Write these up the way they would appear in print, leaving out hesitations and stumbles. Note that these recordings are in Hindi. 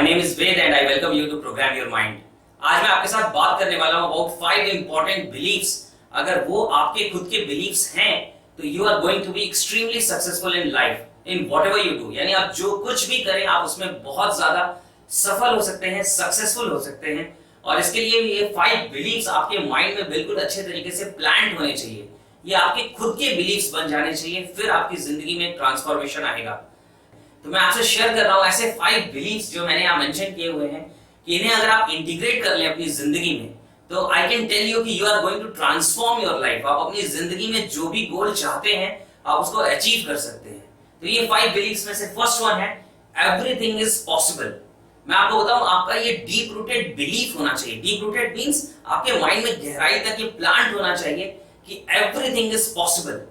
name is Ved and I welcome you to Program Your Mind. आज मैं आपके साथ बात करने वाला हूँ about 5 important beliefs. अगर वो आपके खुद के beliefs हैं, तो you are going to be extremely successful in life, in whatever you do. यानी आप जो कुछ भी करें, आप उसमें बहुत ज़्यादा सफल हो सकते हैं, सक्सेसफुल हो सकते हैं. और इसके लिए ये 5 beliefs आपके माइंड में बिल्कुल अच्छे तरीके से प्लांट होने चाहिए. ये आपके खुद के beliefs बन जाने चाहिए, फिर आपकी जिंदगी में ट्रांसफॉर्मेशन आएगा. तो मैं आपसे शेयर कर रहा हूं ऐसे 5 बिलीफ्स जो मैंने यहाँ मेंशन किए हुए हैं कि इन्हें अगर आप इंटीग्रेट कर लें अपनी जिंदगी में, तो आई कैन टेल यू कि you are going to transform your life. आप अपनी जिंदगी में जो भी गोल चाहते हैं आप उसको अचीव कर सकते हैं. तो ये 5 बिलीफ्स में से फर्स्ट वन है एवरीथिंग इज पॉसिबल. मैं आपको बताऊं, आपका ये डीप रूटेड बिलीफ होना चाहिए. डीप रूटेड मींस आपके माइंड में गहराई तक ये प्लांट होना चाहिए कि एवरीथिंग इज पॉसिबल.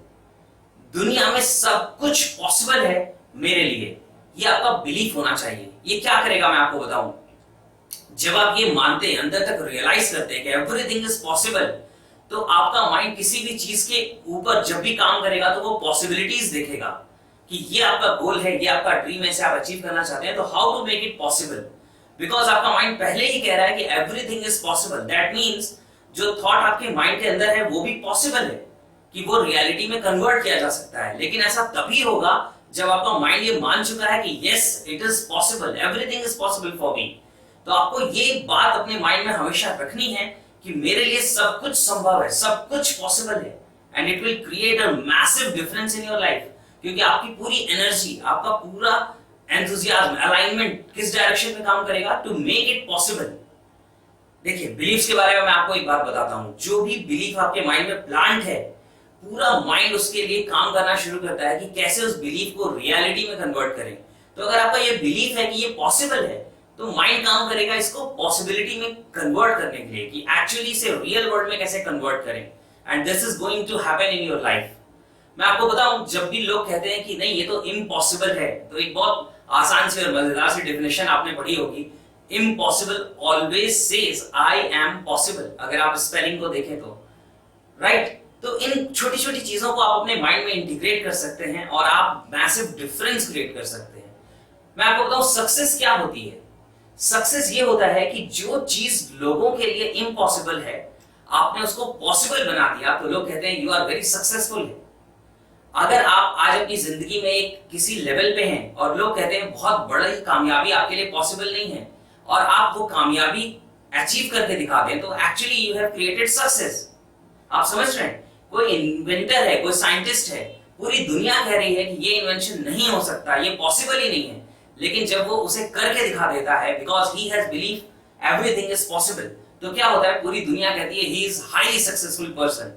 दुनिया में सब कुछ पॉसिबल है मेरे लिए. ये आपका बिलीफ होना चाहिए. ये क्या करेगा मैं आपको बताऊं. जब आप ये मानते हैं, अंदर तक रियलाइज करते हैं कि एवरीथिंग इज पॉसिबल, तो आपका माइंड किसी भी चीज के ऊपर जब भी काम करेगा तो वो पॉसिबिलिटीज देखेगा कि ये आपका गोल है, ये आपका ड्रीम है, इसे आप अचीव करना चाहते हैं, तो how to make it possible. Because आपका माइंड पहले ही कह रहा है कि everything is possible. That means जो थॉट आपके माइंड के अंदर है वो भी पॉसिबल है कि वो रियलिटी में कन्वर्ट किया जा सकता है. लेकिन ऐसा तभी होगा जब आपका माइंड ये मान चुका है कि yes it is possible, everything is possible for me. तो आपको ये बात अपने माइंड में हमेशा रखनी है कि मेरे लिए सब कुछ संभव है, सब कुछ पॉसिबल है. And it will create a massive difference in your life. क्योंकि आपकी पूरी एनर्जी, आपका पूरा एंथुसियाज्म, अलाइनमेंट किस डायरेक्शन में काम करेगा टू मेक इट पॉसिबल. देखिए, बिलीफ्स के बारे में मैं आपको एक बात बताता हूं. जो भी बिलीफ आपके माइंड में प्लांट है, पूरा माइंड उसके लिए काम करना शुरू करता है कि कैसे उस बिलीफ को रियलिटी में कन्वर्ट करें. तो अगर आपका ये बिलीफ है कि ये पॉसिबल है, तो माइंड काम करेगा इसको पॉसिबिलिटी में कन्वर्ट करने के लिए कि एक्चुअली इसे रियल वर्ल्ड में कैसे कन्वर्ट करें. And this is going to happen in your life. मैं आपको बताऊं, जब भी लोग कहते हैं कि नहीं ये तो इम्पॉसिबल है, तो एक बहुत आसान सी और मजेदार सी डेफिनेशन आपने पढ़ी होगी. Impossible always says I am possible. अगर आप स्पेलिंग को देखें तो राइट. तो इन छोटी छोटी चीजों को आप अपने माइंड में इंटीग्रेट कर सकते हैं और आप मैसिव डिफरेंस क्रिएट कर सकते हैं. मैं आपको बताऊं सक्सेस क्या होती है. सक्सेस ये होता है कि जो चीज लोगों के लिए इम्पॉसिबल है, आपने उसको पॉसिबल बना दिया, तो लोग कहते हैं यू आर वेरी सक्सेसफुल. अगर आप आज अपनी जिंदगी में एक किसी लेवल पे हैं और लोग कहते हैं बहुत बड़ी कामयाबी आपके लिए पॉसिबल नहीं है, और आप वो कामयाबी अचीव करके दिखा दें, तो actually you have created success. आप समझ रहे हैं. कोई इन्वेंटर है, कोई साइंटिस्ट है, पूरी दुनिया कह रही है कि ये इन्वेंशन नहीं हो सकता, ये पॉसिबल ही नहीं है, लेकिन जब वो उसे करके दिखा देता है because he has believe everything is possible, तो क्या होता है, पूरी दुनिया कहती है he is highly successful person.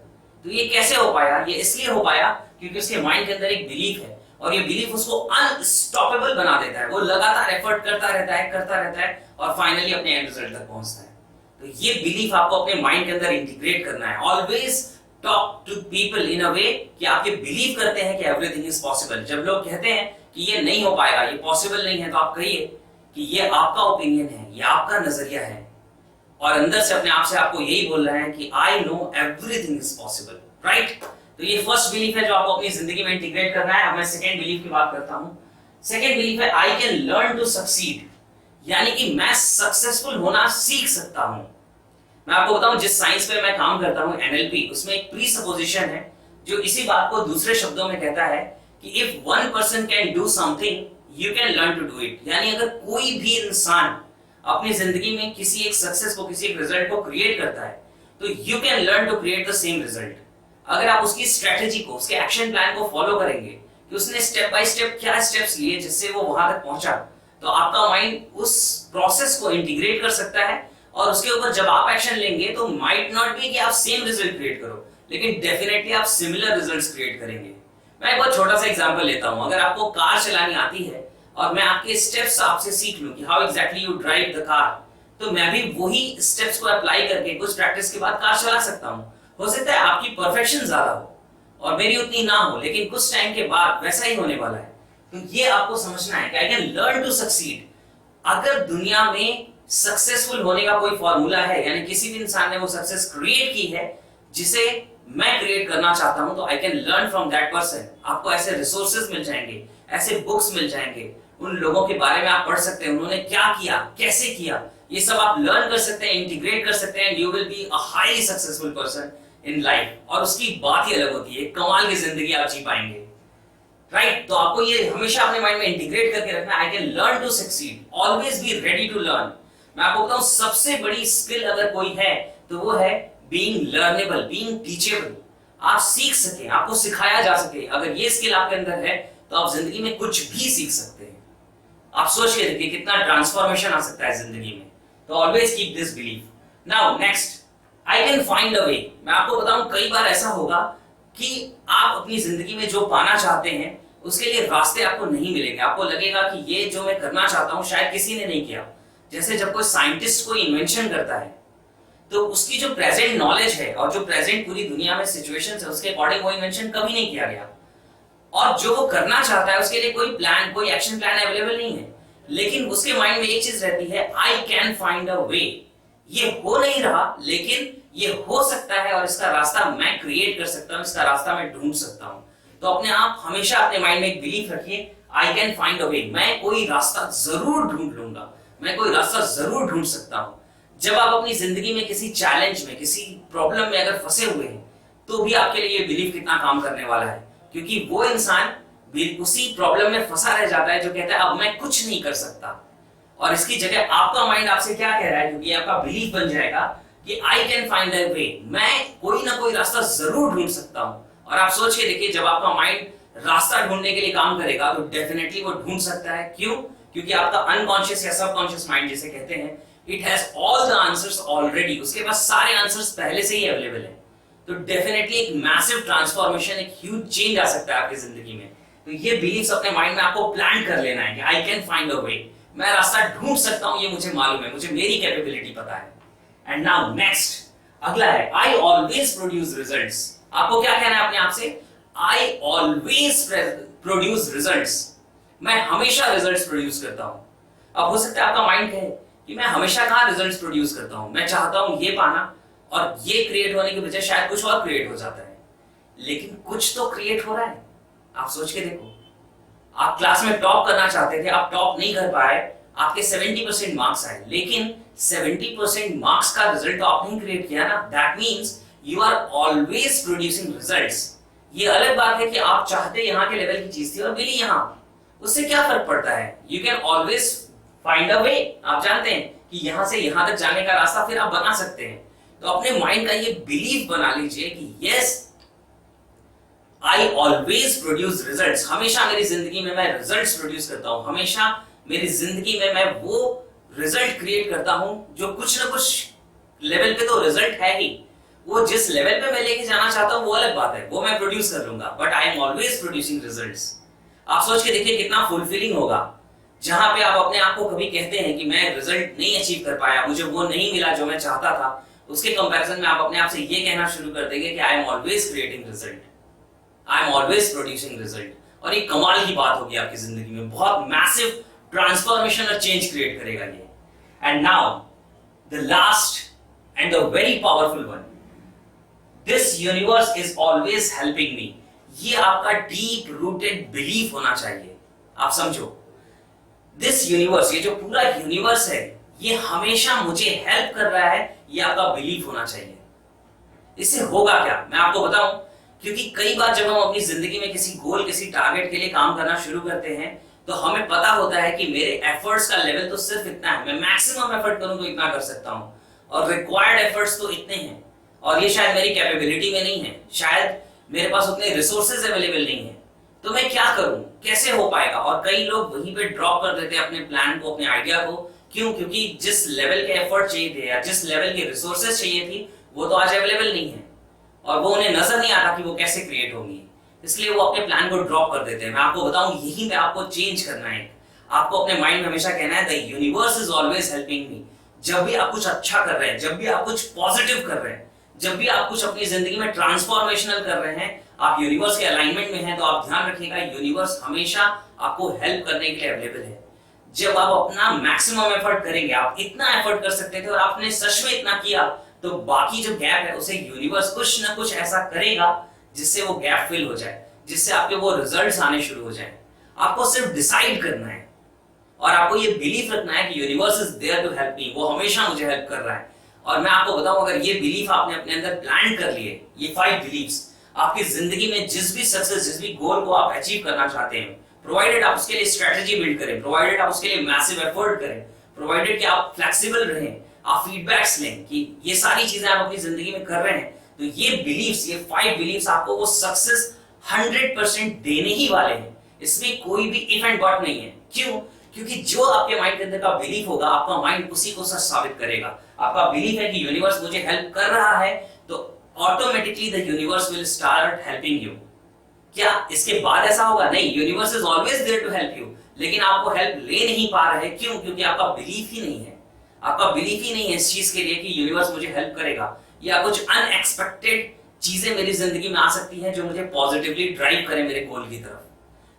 तो ये कैसे हो पाया. ये इसलिए हो पाया क्योंकि उसके माइंड के अंदर एक बिलीफ है, और ये बिलीफ उसको अनस्टॉपेबल बना देता है. वो लगातार एफर्ट करता रहता है और फाइनली अपने एंड रिजल्ट तक पहुंचता है. तो ये बिलीफ आपको अपने माइंड के अंदर इंटीग्रेट करना है. Always talk to people in a way कि आप ये बिलीव करते हैं कि एवरीथिंग इज पॉसिबल. जब लोग कहते हैं कि ये नहीं हो पाएगा, ये पॉसिबल नहीं है, तो आप कहिए कि ये आपका ओपिनियन है, ये आपका नजरिया है, और अंदर से अपने आप से आपको यही बोल रहे हैं कि I know everything is possible. Right. तो ये फर्स्ट बिलीफ है जो आपको अपनी जिंदगी में इंटीग्रेट करना है. अब मैं सेकंड बिलीफ की बात करता हूं. सेकंड बिलीफ है I can learn to succeed. यानी कि मैं सक्सेसफुल होना सीख सकता हूं. मैं आपको बताऊं, जिस साइंस पे मैं काम करता हूं एनएलपी, उसमें एक प्रीसपोजिशन है जो इसी बात को दूसरे शब्दों में कहता है कि if one person can do something you can learn to do it. यानी अगर कोई भी इंसान अपनी जिंदगी में किसी एक सक्सेस को, किसी एक रिजल्ट को क्रिएट करता है, तो you can learn to create the same result. अगर आप उसकी स्ट्रेटेजी को, उसके एक्शन प्लान को फॉलो करेंगे कि उसने स्टेप बाय स्टेप क्या स्टेप्स लिए जिससे वो वहां तक पहुंचा, तो आपका माइंड उस प्रोसेस को इंटीग्रेट कर सकता है, और उसके ऊपर जब आप एक्शन लेंगे तो माइट नॉट बी कि आप सेम रिजल्ट क्रिएट करो, लेकिन डेफिनेटली आप सिमिलर रिजल्ट्स क्रिएट करेंगे. मैं एक बहुत छोटा सा एग्जांपल लेता हूं. अगर आपको कार चलानी आती है और मैं आपके स्टेप्स आपसे सीख लूं कि how exactly you drive the car, तो मैं भी वही स्टेप्स को अप्लाई करके कुछ प्रैक्टिस के बाद कार चला सकता हूं. हो सकता है आपकी परफेक्शन ज्यादा हो और मेरी उतनी ना हो, लेकिन कुछ टाइम के बाद वैसा ही होने वाला है. तो ये आपको समझना है कि I can learn to succeed. अगर दुनिया में सक्सेसफुल होने का कोई फॉर्मूला है, यानी किसी भी इंसान ने वो सक्सेस क्रिएट की है जिसे मैं क्रिएट करना चाहता हूं, तो I can learn from that person. आपको ऐसे रिसोर्सेज मिल जाएंगे, ऐसे बुक्स मिल जाएंगे, उन लोगों के बारे में आप पढ़ सकते हैं, उन्होंने क्या किया, कैसे किया, ये सब आप लर्न कर सकते हैं, इंटीग्रेट कर सकते हैं, and you will be a highly successful person in life. और उसकी बात ही अलग होती है, कमाल की जिंदगी आप जी पाएंगे, राइट? तो आपको ये हमेशा अपने माइंड में इंटीग्रेट करके रखना, I can learn to succeed, always be ready to learn. मैं आपको बताऊं सबसे बड़ी स्किल अगर कोई है तो वो है बीइंग लर्नेबल, बीइंग टीचेबल। आप सीख सके, आपको सिखाया जा सके, अगर ये स्किल आपके अंदर है तो आप जिंदगी में कुछ भी सीख सकते हैं। आप सोच के देखिए कितना ट्रांसफॉर्मेशन आ सकता है जिंदगी में। तो always keep this belief. Now next, I can find a way. मैं आपको बताऊं कई बार ऐसा होगा कि आप अपनी जिंदगी में जो पाना चाहते हैं उसके लिए रास्ते आपको नहीं मिलेंगे, आपको लगेगा कि ये जो मैं करना चाहता हूं शायद किसी ने नहीं किया। जैसे जब कोई साइंटिस्ट कोई इन्वेंशन करता है तो उसकी जो प्रेजेंट नॉलेज है और जो प्रेजेंट पूरी दुनिया में सिचुएशंस है उसके अकॉर्डिंग वो इन्वेंशन कभी नहीं किया गया, और जो वो करना चाहता है उसके लिए कोई प्लान, कोई एक्शन प्लान अवेलेबल नहीं है। लेकिन उसके माइंड में एक चीज रहती है, आई कैन फाइंड अ वे। ये हो नहीं रहा लेकिन ये हो सकता है और इसका रास्ता मैं क्रिएट कर सकता हूं, इसका रास्ता मैं ढूंढ सकता हूं। तो अपने आप हमेशा अपने माइंड में एक बिलीफ रखिए, आई कैन फाइंड अ वे, मैं कोई रास्ता जरूर ढूंढ लूंगा, मैं कोई रास्ता जरूर ढूंढ सकता हूं। जब आप अपनी जिंदगी में किसी चैलेंज में, किसी प्रॉब्लम में अगर फंसे हुए हैं तो भी आपके लिए ये बिलीफ कितना काम करने वाला है, क्योंकि वो इंसान भी उसी प्रॉब्लम में फंसा रह जाता है जो कहता है अब मैं कुछ नहीं कर सकता, और इसकी जगह आपका माइंड आपसे क्या कह रहा है, क्योंकि आपका बिलीफ बन जाएगा कि I can find a way, मैं कोई ना कोई रास्ता जरूर ढूंढ सकता हूं। और आप सोच के देखिए जब आपका माइंड रास्ता ढूंढने के लिए काम करेगा तो डेफिनेटली वो ढूंढ सकता है। क्यों? क्योंकि आपका अनकॉन्शियस या सबकॉन्शियस माइंड जिसे कहते हैं, it has all the answers already, उसके पास सारे आंसर्स पहले से ही अवेलेबल है। तो डेफिनेटली एक मैसिव ट्रांसफॉर्मेशन, एक ह्यूज चेंज आ सकता है आपकी जिंदगी में। तो ये बिलीव्स अपने माइंड में आपको प्लान कर लेना है कि I can find a way, मैं रास्ता ढूंढ सकता हूं, ये मुझे मालूम है, मुझे मेरी कैपेबिलिटी पता है। एंड नाउ नेक्स्ट, अगला है आई ऑलवेज प्रोड्यूस रिजल्ट्स। आपको क्या कहना है अपने आप से, आई ऑलवेज प्रोड्यूस रिजल्ट्स, मैं हमेशा रिजल्ट्स प्रोड्यूस करता हूं। अब हो सकता है आपका माइंड कहे कि मैं हमेशा कहां रिजल्ट्स प्रोड्यूस करता हूं, मैं चाहता हूं ये पाना और ये क्रिएट होने की बजाय शायद कुछ और क्रिएट हो जाता है, लेकिन कुछ तो क्रिएट हो रहा है। आप सोच के देखो, आप क्लास में टॉप करना चाहते थे, आप टॉप नहीं कर पाए, आपके 70% मार्क्स आए, लेकिन 70% मार्क्स का रिजल्ट तो आपने क्रिएट किया ना। That means you are always producing results. ये अलग बात है कि आप चाहते यहाँ के लेवल की चीज थी और मिली यहाँ, उससे क्या फर्क पड़ता है, you can always find a way. आप जानते हैं कि यहां से यहां तक जाने का रास्ता फिर आप बना सकते हैं। तो अपने माइंड का ये बिलीफ बना लीजिए कि yes, I always produce results, हमेशा मेरी जिंदगी में मैं रिजल्ट्स प्रोड्यूस करता हूं, हमेशा मेरी जिंदगी में मैं वो रिजल्ट क्रिएट करता हूं जो कुछ ना कुछ लेवल पे तो रिजल्ट है ही, वो जिस लेवल पे मैं लेके जाना चाहता हूं वो अलग बात है, वो मैं प्रोड्यूस कर लूंगा, but I am always producing results. आप सोच के देखिए कितना फुलफिलिंग होगा जहां पे आप अपने आप को कभी कहते हैं कि मैं रिजल्ट नहीं अचीव कर पाया, मुझे वो नहीं मिला जो मैं चाहता था, उसके कंपैरिजन में आप अपने आप से ये कहना शुरू कर देंगे कि I am always creating result, I am always producing result. और ये कमाल की बात होगी आपकी जिंदगी में, बहुत मैसिव ट्रांसफॉर्मेशन और चेंज क्रिएट करेगा ये। And now the last and the very powerful one, this universe is always helping me. ये आपका डीप रूटेड बिलीफ होना चाहिए। आप समझो, दिस यूनिवर्स, ये जो पूरा यूनिवर्स है, ये हमेशा मुझे हेल्प कर रहा है, ये आपका बिलीफ होना चाहिए। इससे होगा क्या, मैं आपको बताऊं, क्योंकि कई बार जब हम अपनी जिंदगी में किसी गोल, किसी टारगेट के लिए काम करना शुरू करते हैं तो हमें पता होता है कि मेरे एफर्ट्स का लेवल तो सिर्फ इतना है, मैं मैक्सिमम एफर्ट करूं तो इतना कर सकता हूं, और रिक्वायर्ड एफर्ट्स तो इतने हैं, और ये शायद मेरी कैपेबिलिटी में नहीं है, शायद मेरे पास उतने रिसोर्सेज अवेलेबल नहीं है, तो मैं क्या करूं, कैसे हो पाएगा। और कई लोग वहीं पे ड्रॉप कर देते हैं अपने प्लान को, अपने आइडिया को। क्यों? क्योंकि जिस लेवल के एफर्ट चाहिए थे या जिस लेवल के रिसोर्सेज चाहिए थी वो तो आज अवेलेबल नहीं है, और वो उन्हें नजर नहीं आता कि वो कैसे क्रिएट होंगी, इसलिए वो अपने प्लान को ड्रॉप कर देते हैं। मैं आपको बताऊं, यही पे आपको चेंज करना है। आपको अपने माइंड में हमेशा कहना है the universe is always helping me. जब भी आप कुछ अच्छा कर रहे हैं, जब भी आप कुछ पॉजिटिव कर रहे हैं, जब भी आप कुछ अपनी जिंदगी में ट्रांसफॉर्मेशनल कर रहे हैं, आप यूनिवर्स के अलाइनमेंट में हैं, तो आप ध्यान रखिएगा यूनिवर्स हमेशा आपको हेल्प करने के लिए अवेलेबल है। जब आप अपना मैक्सिमम एफर्ट करेंगे, आप इतना एफर्ट कर सकते थे और आपने सच में इतना किया, तो बाकी जो गैप है उसे यूनिवर्स कुछ ना कुछ ऐसा करेगा जिससे वो गैप फिल हो जाए, जिससे आपके वो रिजल्ट्स आने शुरू हो जाए। आपको सिर्फ डिसाइड करना है, और आपको ये बिलीफ रखना है कि universe is there to help me, वो हमेशा मुझे हेल्प कर रहा है। और मैं आपको बताऊं, अगर ये बिलीफ आपने अपने अंदर प्लांट कर लिए, ये 5 बिलीफ्स आपकी जिंदगी में जिस भी सक्सेस, जिस भी गोल को आप अचीव करना चाहते हैं, प्रोवाइडेड आप उसके लिए स्ट्रेटजी बिल्ड करें, प्रोवाइडेड आप उसके लिए मैसिव एफर्ट करें, प्रोवाइडेड कि आप फ्लेक्सिबल रहें, आप फीडबैक्स लें कि ये सारी चीजें आप अपनी जिंदगी में कर रहे हैं, तो ये बिलीफ्स, ये 5 बिलीफ्स आपको वो सक्सेस 100% देने ही वाले हैं। इसमें कोई भी इफ एंड बट नहीं है। क्यों? क्योंकि जो आपके माइंड के अंदर का बिलीफ होगा, आपका माइंड उसी को सच साबित करेगा। आपका बिलीफ है कि यूनिवर्स मुझे हेल्प कर रहा है, तो automatically the universe will start helping you. क्या इसके बाद ऐसा होगा? नहीं, universe is always there to help you, लेकिन आप वो हेल्प ले नहीं पा रहे। क्यों? क्योंकि आपका बिलीफ ही नहीं है। आपका बिलीफ ही नहीं है इस चीज के लिए कि यूनिवर्स मुझे हेल्प करेगा, या कुछ अनएक्सपेक्टेड चीजें मेरी जिंदगी में आ सकती हैं जो मुझे पॉजिटिवली ड्राइव करें मेरे गोल की तरफ।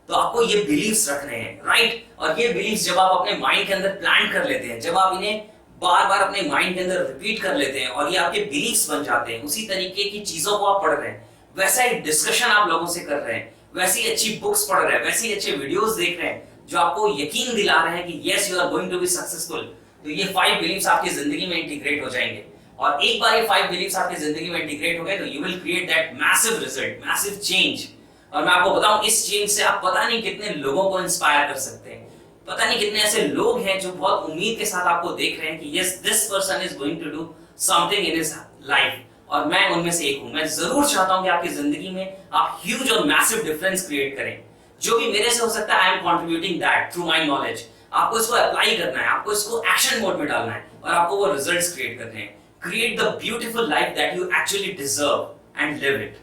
तो आपको ये बिलीव्स रखने हैं, राइट? और ये बिलीव्स जब आप अपने माइंड के अंदर प्लांट कर लेते हैं, जब आप इन्हें बार बार अपने माइंड के अंदर रिपीट कर लेते हैं और ये आपके बिलीव्स बन जाते हैं, उसी तरीके की चीजों को आप पढ़ रहे हैं, वैसा ही डिस्कशन आप लोगों से कर रहे हैं, वैसी अच्छी बुक्स पढ़ रहे हैं, वैसे ही अच्छे वीडियोस देख रहे हैं जो आपको यकीन दिला रहे हैं कि yes you are going to be successful, तो ये 5 बिलीव्स आपकी जिंदगी में इंटीग्रेट हो जाएंगे। और एक बार ये 5 बिलीव्स आपकी जिंदगी में इंटीग्रेट हो गए तो you will create that massive result, massive change. और मैं आपको बताऊं, इस चेंज से आप पता नहीं कितने लोगों को इंस्पायर कर सकते हैं। पता नहीं कितने ऐसे लोग हैं जो बहुत उम्मीद के साथ आपको देख रहे हैं कि yes this person is going to do something in his life, और मैं उनमें से एक हूं। मैं जरूर चाहता हूं कि आपकी जिंदगी में आप ह्यूज और मैसिव डिफरेंस क्रिएट करें। जो भी मेरे से हो सकता है, I am contributing that through my knowledge. आपको इसको अप्लाई करना है, आपको इसको एक्शन मोड में डालना है और आपको वो रिजल्ट्स क्रिएट करने हैं। Create the beautiful life that you actually deserve and live it,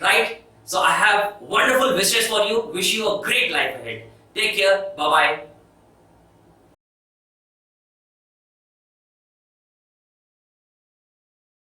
right? So I have wonderful wishes for you. Wish you a great life ahead. Take care. Bye bye.